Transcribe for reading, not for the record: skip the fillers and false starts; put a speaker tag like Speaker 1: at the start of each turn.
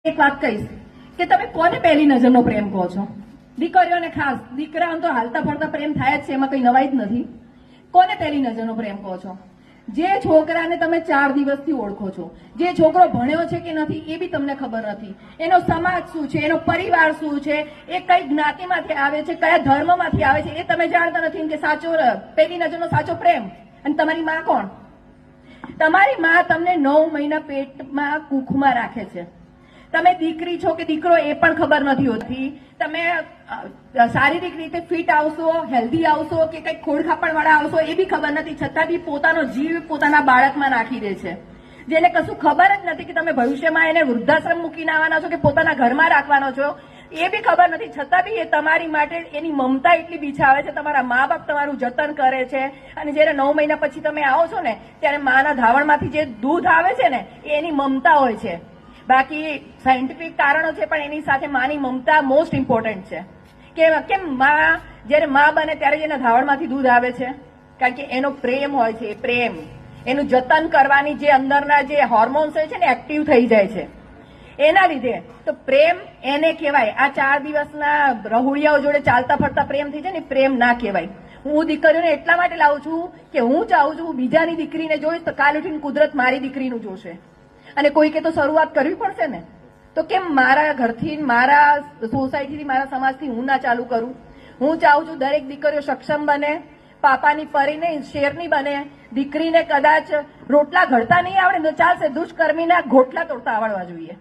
Speaker 1: એક વાત કહીશ કે તમે કોને પહેલી નજરનો પ્રેમ કહો છો? દીકરીઓને ખાસ, દીકરાઓને તો હાલતા ફરતા પ્રેમ થાય જ છે, એમાં કઈ નવાઈ જ નથી. કોને પહેલી નજરનો પ્રેમ કહો છો? જે છોકરાને તમે 4 દિવસથી ઓળખો છો, જે છોકરો ભણ્યો છે કે નથી એ બી તમને ખબર નથી, એનો સમાજ શું છે, એનો પરિવાર શું છે, એ કઈ જ્ઞાતિમાંથી આવે છે, કયા ધર્મમાંથી આવે છે, એ તમે જાણતા નથી કે સાચો પહેલી નજરનો સાચો પ્રેમ. અને તમારી માં કોણ? તમારી માં તમને 9 મહિના પેટમાં કુખમાં રાખે છે. તમે દીકરી છો કે દીકરો એ પણ ખબર નથી હોતી. તમે શારીરિક રીતે ફિટ આવશો, હેલ્ધી આવશો કે કઈ ખોડખાપણ વાળા આવશો એ બી ખબર નથી, છતાં બી પોતાનો જીવ પોતાના બાળકમાં નાખી દે છે. જેને કશું ખબર જ નથી કે તમે ભવિષ્યમાં એને વૃદ્ધાશ્રમ મૂકીને આવવાના છો કે પોતાના ઘરમાં રાખવાનો છો એ બી ખબર નથી, છતાં બી એ તમારી માટે એની મમતા એટલી બિછાવે છે. તમારા મા બાપ તમારું જતન કરે છે અને જયારે 9 મહિના પછી તમે આવો છો ને ત્યારે માના ધાવણમાંથી જે દૂધ આવે છે ને એ એની મમતા હોય છે. બાકી સાયન્ટિફિક કારણો છે પણ એની સાથે માની મમતા મોસ્ટ ઇમ્પોર્ટન્ટ છે. કેમ માં જયારે માં બને ત્યારે જ એના ધાવણમાંથી દૂધ આવે છે? કારણ કે એનો પ્રેમ હોય છે. પ્રેમ, એનું જતન કરવાની જે અંદરના જે હોર્મોન્સ હોય છે ને એક્ટિવ થઈ જાય છે એના લીધે. તો પ્રેમ એને કહેવાય. આ 4 દિવસના રહુડિયાઓ જોડે ચાલતા ફરતા પ્રેમ થઈ જાય ને પ્રેમ ના કહેવાય. હું દીકરીઓને એટલા માટે લાવું છું કે હું ચાહું છું બીજાની દીકરીને જોઈશ તો કાલ ઉઠીને કુદરત મારી દીકરીનું જોશે. અને કોઈકે તો શરૂઆત કરવી પડશે ને. તો કેમ મારા ઘરથી, મારા સોસાયટીથી, મારા સમાજથી હું ના ચાલુ કરું? હું ચાહું છું દરેક દીકરીઓ સક્ષમ બને, પાપાની પરીને શેરની બને. દીકરીને કદાચ રોટલા ઘડતા નહીં આવડે તો ચાલશે, દુષ્કર્મીના ગોટલા તોડતા આવડવા જોઈએ.